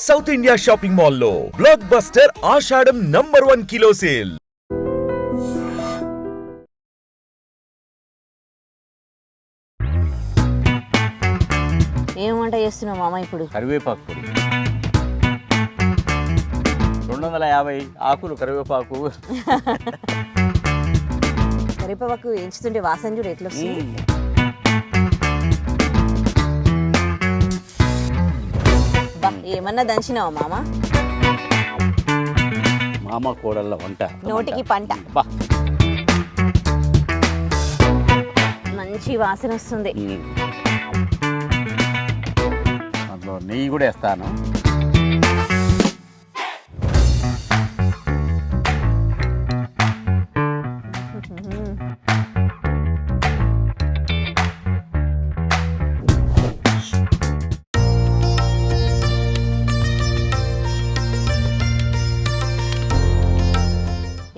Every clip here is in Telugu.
సౌత్ ఇండియా షాపింగ్ మాల్లో బ్లాక్ బస్టర్ ఆషాఢం #1 కిలో సేల్. ఏం వంట చేస్తున్నావు మామ ఇప్పుడు? కరివేపాకు పొడి 250 ఆకులు కరివేపాకు. కరివేపాకు ఎంచుతుంటే వాసన చూడు ఎట్లా వస్తుంది. ఏమన్నా దంచినావా మామ? మామ కోడళ్ళ వంట నోటికి పంట. మంచి వాసన వస్తుంది. అందులో నెయ్యి కూడా వేస్తాను.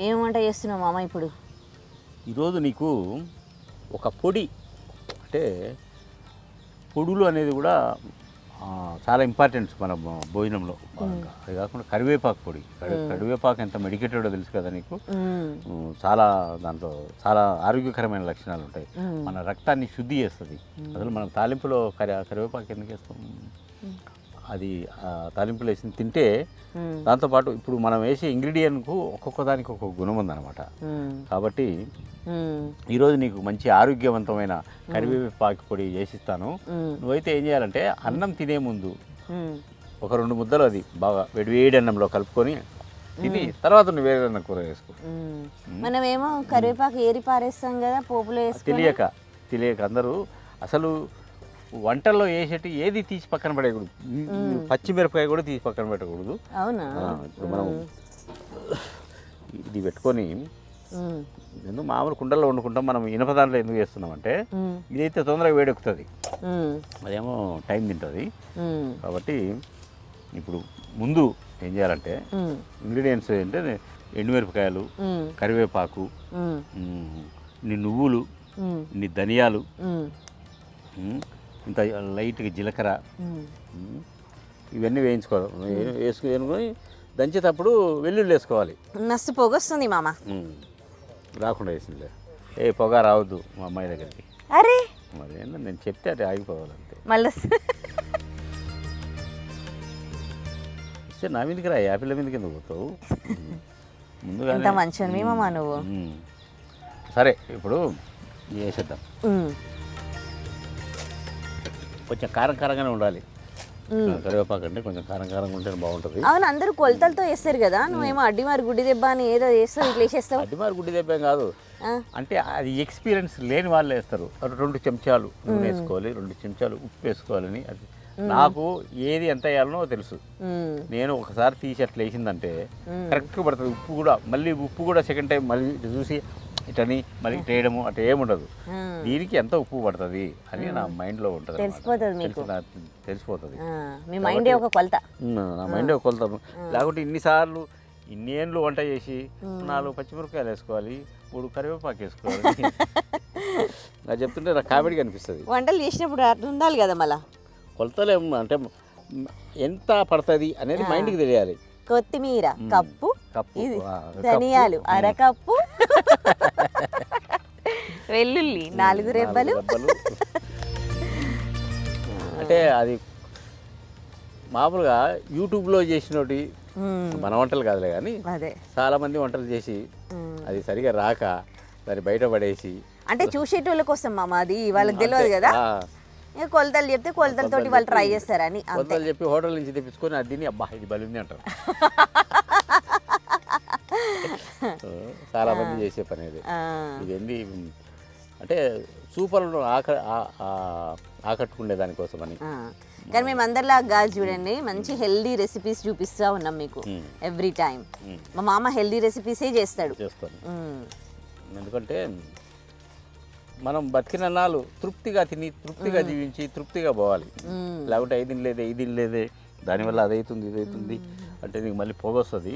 ఏం వంట చేస్తున్నావు మామ ఇప్పుడు? ఈరోజు నీకు ఒక పొడి, అంటే పొడులు అనేది కూడా చాలా ఇంపార్టెంట్ మన భోజనంలో. అది కాకుండా కరివేపాకు పొడి. కరివేపాకు ఎంత మెడికేటెడో తెలుసు కదా నీకు. చాలా దాంట్లో చాలా ఆరోగ్యకరమైన లక్షణాలు ఉంటాయి. మన రక్తాన్ని శుద్ధి చేస్తుంది. అసలు మనం తాలింపులో కరివేపాకు ఎందుకు వేస్తాం? అది తాలింపులు వేసి తింటే దాంతోపాటు ఇప్పుడు మనం వేసే ఇంగ్రీడియంట్కు ఒక్కొక్క దానికి ఒక్కొక్క గుణం ఉందన్నమాట. కాబట్టి ఈరోజు నీకు మంచి ఆరోగ్యవంతమైన కరివేపాకు పొడి చేసిస్తాను. నువ్వైతే ఏం చేయాలంటే అన్నం తినే ముందు ఒక 2 ముద్దలు అది బాగా వేడి అన్నంలో కలుపుకొని తిని తర్వాత నువ్వు వేరే అన్న కూర వేసుకో. మనమేమో కరివేపాకు ఏరి పారేస్తాం కదా పోపులో వేసి. తెలియక అందరూ అసలు వంటల్లో వేసేటి ఏది తీసి పక్కన పడేయకూడదు. పచ్చిమిరపకాయ కూడా తీసి పక్కన పెట్టకూడదు. అవునా? ఇప్పుడు మనం ఇది పెట్టుకొని ఎందుకు మామూలు కుండల్లో వండుకుంటాం. మనం ఇనుప దాంట్లో ఎందుకు చేస్తున్నామంటే ఇదైతే తొందరగా వేడెక్కుతుంది, అదేమో టైం తింటుంది. కాబట్టి ఇప్పుడు ముందు ఏం చేయాలంటే ఇంగ్రీడియంట్స్ ఏంటంటే ఎండుమిరపకాయలు, కరివేపాకు, ఇన్ని నువ్వులు, ఇన్ని ధనియాలు, ఇంత లైట్గా జీలకర్ర, ఇవన్నీ వేసుకొని దంచేటప్పుడు వెల్లుల్లి వేసుకోవాలి. మస్తు పొగ వస్తుంది మామ. రాకుండా వేసిందిలే. పొగ రావద్దు మా అమ్మాయి దగ్గరికి. అరే మరి నేను చెప్తే అటు ఆగిపోవాలంతే. మళ్ళీ నా మీదకి రా, యాపిల్ మీదకి ఎందుకు పోతావు? ముందుగా ఎంత మంచివి మామ నువ్వు. సరే ఇప్పుడు వేసేద్దాం. కొంచెం కారంగానే ఉండాలి. కరివేపాకు అంటే కొంచెం కారంగా ఉంటే బాగుంటుంది. అవును, అందరూ కొలతలతో వేస్తారు కదా. నువ్వేమో అడ్డిమారి గుడ్డి దెబ్బ అని ఏదో చేస్తావు, ఇట్లా వేసేస్తావు. అడ్డిమారి గుడ్డి దెబ్బ ఏం కాదు, అంటే అది ఎక్స్పీరియన్స్ లేని వాళ్ళు వేస్తారు. 2 చెంచాలు నూనె వేసుకోవాలి, 2 చెంచాలు ఉప్పు వేసుకోవాలని. అది నాకు ఏది ఎంత వేయాలనో తెలుసు. నేను ఒకసారి తీసి అట్లా వేసిందంటే కరెక్ట్గా పడుతుంది. ఉప్పు కూడా సెకండ్ టైం మళ్ళీ చూసి ఇటని మళ్ళీ వేయడము అట్లా ఏముండదు. దీనికి ఎంత ఉప్పు పడుతుంది అని నా మైండ్లో ఉంటుంది, తెలిసిపోతుంది. నా మైండే ఒక కొలత. లేకుంటే ఇన్ని ఏళ్ళు వంట చేసి 4 పచ్చిమిరపకాయలు వేసుకోవాలి, 3 కరివేపాకు వేసుకోవాలి. నాకు చెప్తుంటే నాకు కామెడీగా అనిపిస్తుంది. వంటలు చేసినప్పుడు అట్లా ఉండాలి కదా. మళ్ళీ కొలతలు అంటే ఎంత పడుతుంది అనేది మైండ్కి తెలియాలి. కొత్తిమీర కప్పు, ధనియాలు అరకప్పు, వెల్లుల్లి 4 రెబ్బలు. అంటే అది మామూలుగా యూట్యూబ్లో చేసినోటి మన వంటలు కాదులే కానీ చాలా మంది వంటలు చేసి అది సరిగా రాక దాన్ని బయట పడేసి, అంటే చూసేటోళ్ళ కోసం మామ, అది వాళ్ళకి తెలియదు కదా. కొలతలు చెప్తే కొలతలతోటి వాళ్ళు ట్రై చేస్తారని కొలతలు చెప్పి హోటల్ నుంచి తెప్పించుకొని అది తిని అబ్బా ఇది బలింది అంటారు. చాలా మంది చేసే పని అది. ఇదేంటి అంటే సూపర్ ఆకట్టుకునే దానికోసం అని. కానీ మేము అందరిలా కాదు చూడండి, మంచి హెల్దీ రెసిపీస్ చూపిస్తూ ఉన్నాం మీకు ఎవ్రీ టైం. మా మామ హెల్దీ రెసిపీసే చేస్తాను. ఎందుకంటే మనం బతికిన నాళ్ళు తృప్తిగా తిని, తృప్తిగా జీవించి, తృప్తిగా పోవాలి. లేకుంటే ఇది లేదే దానివల్ల అదవుతుంది ఇదవుతుంది అంటే నీకు మళ్ళీ పొగ వస్తుంది.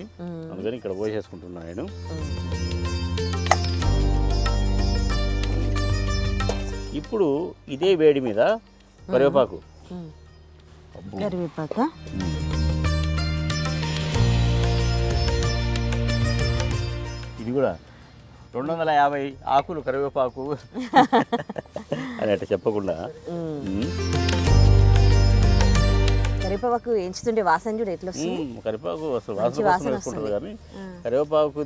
అందుకని ఇక్కడ పోసేసుకుంటున్నాను నేను. ఇప్పుడు ఇదే వేడి మీద కరివేపాకు. కూడా 250 ఆకులు కరివేపాకు అని అట్లా చెప్పకుండా కరివేపాకు ఎంచుతుంటే వాసన చూడు ఎట్లా వస్తుంది. కరివేపాకు అసలు వాసన కోసం వేసుకుంటారు కానీ కరివేపాకు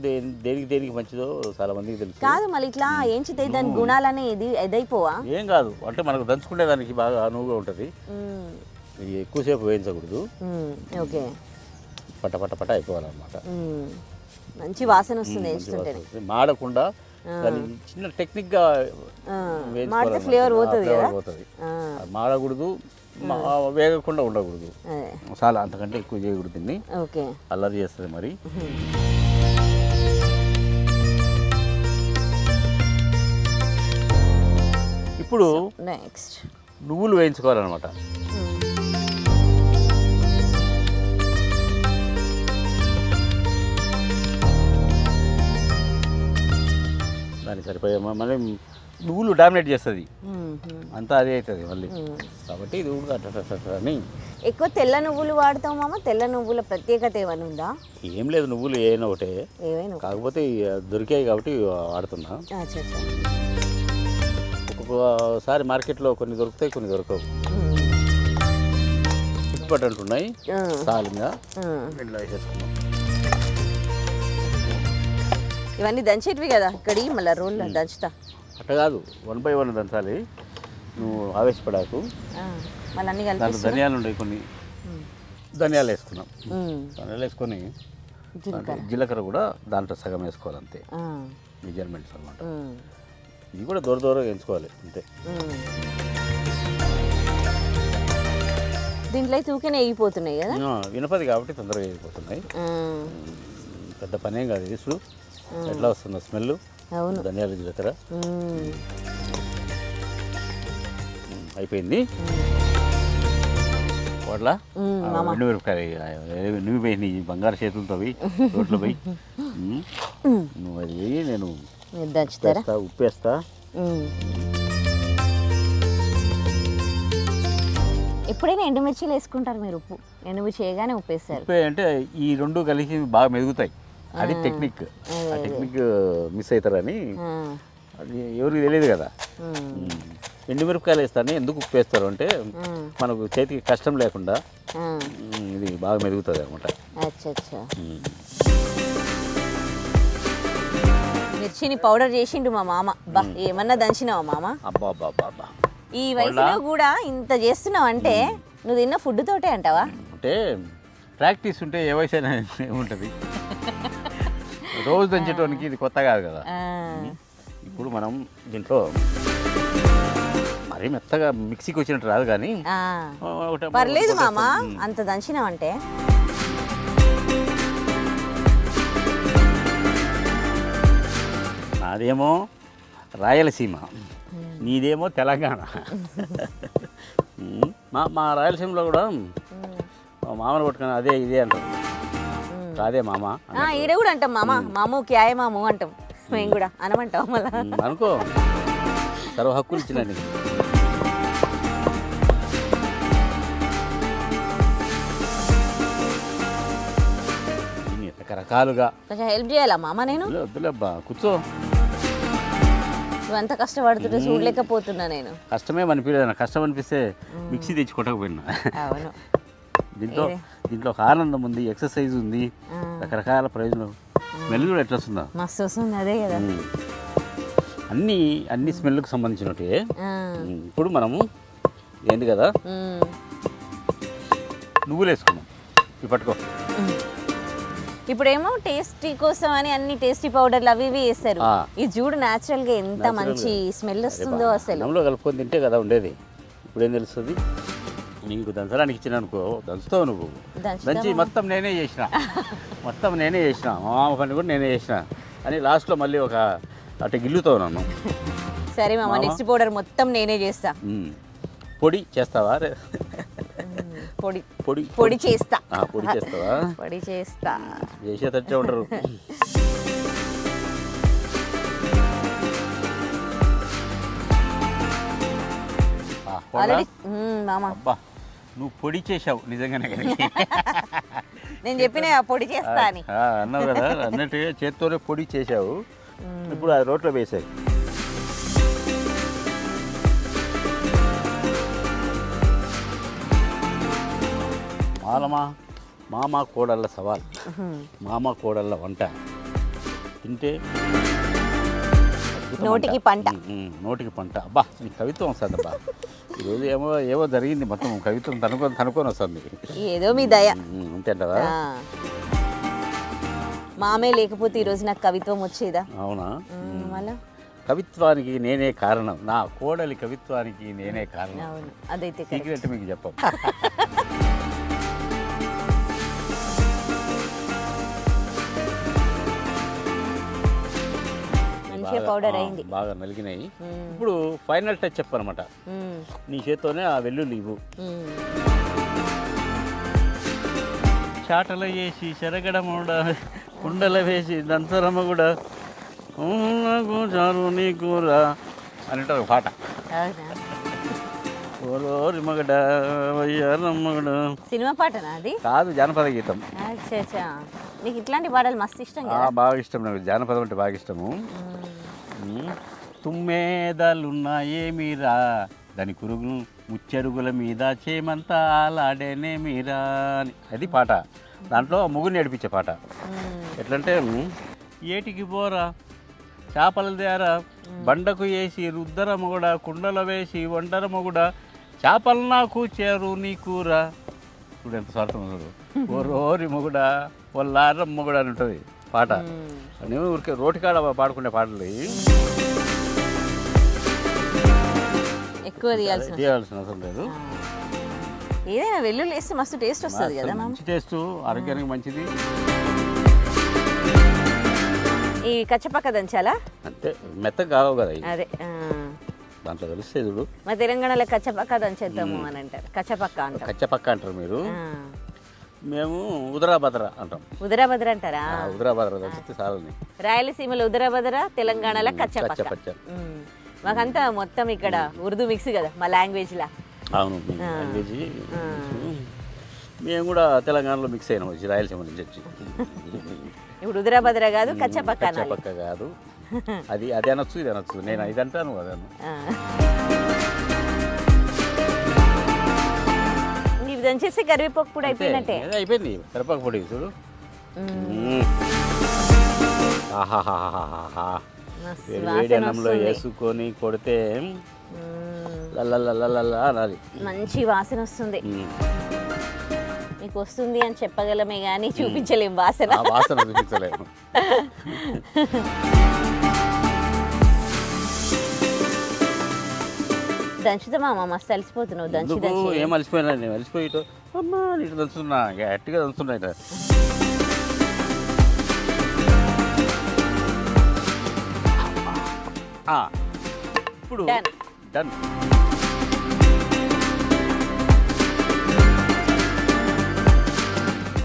దేనికి మంచిదో చాలా మందికి తెలుసు. కాదు మళ్ళీ ఇట్లా ఏంచితే దాని గుణాలని ఇది ఎదైపోవా? ఏం కాదు అంటే మనకు దంచుకునే దానికి బాగా అనువుగా ఉంటుంది. ఇది ఎక్కువసేపు వేయించకూడదు. ఓకే, పట పట పట అయిపోవాలన్నమాట. మంచి వాసన వస్తుంది ఎంచుతుంటే. మాడకుండా దాని చిన్న టెక్నిక్గా మాడితే ఫ్లేవర్ పోతుంది కదా. పోతుంది, మాడకూడదు, వేగకుండా ఉండకూడదు. చాలా అంతకంటే ఎక్కువ చేయకూడదు. దీన్ని ఓకే, అల్లరి చేస్తుంది మరి. ఇప్పుడు నెక్స్ట్ నువ్వులు వేయించుకోవాలన్నమాట. దానికి సరిపోయే మళ్ళీ నువ్వులు డామినేట్ చేస్తుంది అంతా, అదే అవుతుంది మళ్ళీ. కాబట్టి ఇది అని ఎక్కువ తెల్ల నువ్వులు వాడతాం మామ. తెల్ల నువ్వుల ప్రత్యేకత ఏమైనా ఉందా? ఏం లేదు, నువ్వులు ఏమైనా ఒకటే, ఏమైనా కాకపోతే దొరికాయి కాబట్టి వాడుతున్నా. ఒక్కొక్కసారి మార్కెట్లో కొన్ని దొరుకుతాయి, కొన్ని దొరకవు. చుట్టుపట్టు అంటున్నాయి సాలింగా ఇంట్లో వేసేసుకున్నాం. ఇవన్నీ దంచేటివి కదా ఇక్కడ, మళ్ళీ రోల్ దంచుతా. అట్లా కాదు, 1 by 1 దంచాలి. నువ్వు ఆవేశపడాకు. మళ్ళీ అన్ని దాంట్లో కలిపి ధనియాలు ఉన్నాయి, కొన్ని ధనియాలు వేసుకున్నాం. ధనియాలు వేసుకొని జీలకర్ర కూడా దాంట్లో సగం వేసుకోవాలి, అంతే. మెజర్మెంట్స్ అన్నమాట. ఇది కూడా దూరం వేయించుకోవాలి అంతే. దీంట్లో అయితే ఊరికే వేగిపోతున్నాయి కదా. వినపది కాబట్టి తొందరగా వేగిపోతున్నాయి. పెద్ద పనేం కాదు ఇది. చూడు ఎట్లా వస్తుందో స్మెల్. అవును, ధనియాల జీలకర్ర అయిపోయింది. వాట్లా ఎండుమిరపకాయలు నువ్వు పోయి నీ బంగారు చేతులతో పోయి రోడ్లో పోయి నువ్వు అది వేయి, నేను ఉప్పు వేస్తా. ఎప్పుడైనా ఎండుమిర్చిలు వేసుకుంటారు మీరు? ఉప్పు ఎండుమిర్చి చేయగానే ఉప్పు వేస్తారు. ఉప్పు అంటే ఈ రెండు కలిసి బాగా మెదుగుతాయి, అది టెక్నిక్. ఆ టెక్నిక్ మిస్ అవుతారని అది ఎవరికి తెలియదు కదా. ఎండుమిరపకాయలు వేస్తాను, ఎందుకు ఉప్పు వేస్తారు అంటే మనకు చేతికి కష్టం లేకుండా ఇది బాగా మెదుగుతుంది అనమాట. మిర్చిని పౌడర్ చేసిండు మా మామ. బా ఏమన్నా దంచినావా మామ? అబ్బా అబ్బా అబ్బా, ఈ వయసులో కూడా ఇంత చేస్తున్నావు అంటే నువ్వు తిన్న ఫుడ్ తోటే అంటావా? అంటే ప్రాక్టీస్ ఉంటే ఏ వయసు అయినా ఏముంటుంది. రోజు దంచడానికి ఇది కొత్త కాదు కదా. ఇప్పుడు మనం దీంట్లో మరీ మెత్తగా మిక్సీకి వచ్చినట్టు రాదు కానీ పర్లేదు మామ, అంత దంచినావంటే. నాదేమో రాయలసీమ, నీదేమో తెలంగాణ. మా రాయలసీమలో కూడా మామను పట్టుకొని అదే ఇదే అంటారు. కాదే మామ, ఈడ కూడా అంటాం మామ. మాము క్యాయ్ మాము అంటాం మేము కూడా, అనమంటాం మళ్ళా. అనుకో, సర్వ హక్కులు ఇచ్చిన నీకు. రకరకాలుగా కొంచెం హెల్ప్ చేయాలా మామ? నేను వద్దులేబ్బా, కూర్చో. నువ్వు అంత కష్టపడుతుంటే చూడలేకపోతున్నా నేను. కష్టమే అనిపించలేదు. కష్టం అనిపిస్తే మిక్సీ తెచ్చి కొట్టకపోయినా. అవును, దీంట్లో ఒక ఆనందం ఉంది, ఎక్సర్సైజ్ ఉంది, రకరకాల ప్రయోజనం. స్మెల్ కూడా ఎట్లా వస్తుందా? మస్తు వస్తుంది. అదే కదా, అన్ని స్మెల్కి సంబంధించినట్టే. ఇప్పుడు మనము ఏంటి కదా నువ్వులు వేసుకున్నాం. ఇవి పట్టుకో. ఇప్పుడేమో టేస్టీ కోసం అని అన్ని టేస్టీ పౌడర్లు అవి ఇవి వేస్తారు. ఈ చూడు న్యాచురల్ గా ఎంత మంచి స్మెల్ వస్తుందో అసలు. అన్నంలో కలుపుకొని తింటే కదా ఉండేది. ఇప్పుడేం తెలుస్తుంది? నీకు దంచడానికి ఇచ్చిన అనుకో, దంచుతావు నువ్వు. దంచి మొత్తం నేనే చేసిన, మా మామ పని కూడా నేనే చేసిన అని లాస్ట్లో మళ్ళీ ఒక అటు గిల్లుతావు నన్ను. సరే మామ, నెక్స్ట్ పౌడర్ మొత్తం నేనే చేస్తా. పొడి చేస్తావా? పొడి చేస్తా. పొడి చేస్తావా? పొడి చేస్తా. చేసేటట్టే ఉంటారు. అబ్బా నువ్వు పొడి చేసావు నిజంగానే. నేను చెప్పిన పొడి చేస్తా అని. అన్నావు కదా, అన్నట్టుగా చేత్తోనే పొడి చేసావు, ఇప్పుడు అది రోట్లో వేసాయి. మామ కోడళ్ళ సవాల్, మామ కోడళ్ళ వంట తింటే నోటికి పంట. నోటికి పంట. అబ్బా నీ కవిత్వం వస్తుంది అబ్బా. ఈరోజు ఏవో జరిగింది, మొత్తం కవిత్వం తనుకొని వస్తుంది. ఏదో మీ దయ అంతేంటవా? మామే లేకపోతే ఈరోజు నాకు కవిత్వం వచ్చేదా? అవునా? మళ్ళా కవిత్వానికి నేనే కారణం, నా కోడలి కవిత్వానికి నేనే కారణం. అవును, అదైతే సీక్రెట్ మీకు చెప్పం. మంచిగా పౌడర్ అయింది, బాగా నలిగినాయి. ఇప్పుడు ఫైనల్ టచ్ చెప్పనమాట, నీ చేత్తోనే ఆ వెల్లుల్లి ఇవ్వు. చాటల వేసి చెరగడముడ, కుండల వేసి దంతరమ్మ కూడా చారు నీ కూర అనేటారు పాట. మగడ వయ్యారమ్మగడ సినిమా పాటనా అది? కాదు, జానపద గీతం. నీకు ఇట్లాంటి పాటలు మస్తు ఇష్టం కదా? బాగా ఇష్టం నాకు, జానపదం అంటే బాగా ఇష్టము. తుమ్మేదాలున్నాయేమిరా, దాని కురుగులు ముచ్చెరుగుల మీద చేమంతా ఆలాడేనే మీరా అని, అది పాట. దాంట్లో ముగ్గురు నడిపించే పాట. ఎట్లంటే, ఏటికి పోరా చేపల దేరా, బండకు వేసి రుద్దర మొగుడ, కుండల వేసి వండర మొగుడ, చేపలు నాకు చేరు నీ కూర. ఇప్పుడు ఎంత స్వార్థం ఉన్నాడు. ఓ రోరి మొగుడ ఒల్లారం మొగుడ అని ఉంటుంది పాట. నేను ఊరికే రోటికాడ పాడుకునే పాటలు ఎక్కువ తీయాల్సిన అవసరం లేదు. ఏదైనా వెల్లుల్లి వేస్తే మస్తు టేస్ట్ వస్తుంది కదా? మంచి టేస్ట్, ఆరోగ్యానికి మంచిది. ఈ కచ్చపక్క దంచాలా? అంతే, మెత్తగా కావు కదా అదే దాంట్లో కలిస్తే చూడు. మా తెలంగాణలో కచ్చపక్క దంచేద్దాము అని అంటారు. కచ్చపక్క అంటారు. కచ్చపక్క అంటారు మీరు, మేము ఉదరాభద్ర అంటాం. ఉదరాభద్ర అంటారా? ఉదరాభద్ర దంచితే చాలని. రాయలసీమలో ఉదరాభద్ర, తెలంగాణలో కచ్చపక్క. మాకంతా మొత్తం ఇక్కడ ఉర్దూ మిక్స్ కదా మా లాంగ్వేజ్ లా. అవును, లాంగ్వేజ్. మేము కూడా తెలంగాణలో మిక్స్ అయినాం, రాయలసీమ నుంచి వచ్చి. ఇప్పుడు ఉదరాభద్ర కాదు, కచ్చపక్క కాదు. అది అనొచ్చు, ఇది అనొచ్చు. నేను ఇది అంటాను, అదను. ఇవి దంచేసి కరివేపాకు పొడి అయిపోయినట్టే. అయిపోయింది కరివేపాకు పొడి చూడు. ఆహాహాహాహా, వేడి అన్నంలో వేసుకొని కొడితే లల్లలల్లలల్లా అనాలి. మంచి వాసన వస్తుంది. మీకు వస్తుంది అని చెప్పగలమే కానీ చూపించలేం వాసన. వాసన చూపించలేము. దంచుతామా మస్తు అలసిపోతున్నావు. దంచి ఏం అలసిపోయినా, నేను అలసిపోయి అమ్మా నీకు దంచుతున్నా, గట్టిగా దంచుతున్నా. ఇప్పుడు డన్.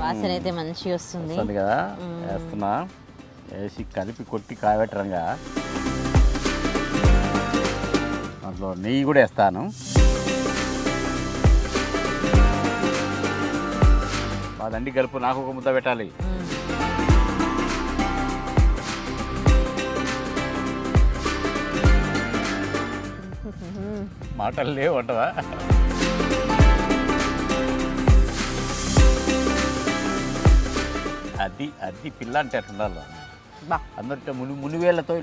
వాసన అయితే మంచిగా వస్తుంది కదా. వేస్తున్నా, వేసి కలిపి కొట్టి కాయబెట్టరంగా. దాంట్లో నెయ్యి కూడా వేస్తాను. దండి కలుపు, నాకు ఒక ముద్ద పెట్టాలి. మాటలు లేవు అంటవా? అది పిల్ల అంటే అట్టుండాలి. అందరితో మునివేళ్లతో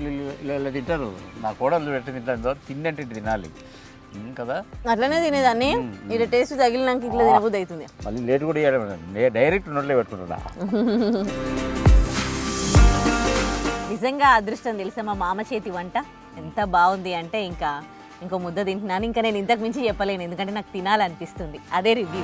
ఇలా తింటారు. నా కోడలు పెట్టి తింటారు, తిండంటే తినాలి కదా. అట్లనే తినేదాన్ని, ఇలా టేస్ట్ తగిలినాక ఇట్లా తినబుద్ధి అవుతుంది. మళ్ళీ లేట్ కూడా చేయడం, డైరెక్ట్ నోట్లో పెట్టుకుంటున్నా. నిజంగా అదృష్టం తెలుసా మా మామ చేతి వంట ఎంత బాగుంది అంటే ఇంకో ముద్ద తింటున్నాను. ఇంకా నేను ఇంతకు మించి చెప్పలేను, ఎందుకంటే నాకు తినాలనిపిస్తుంది. అదే రివ్యూ.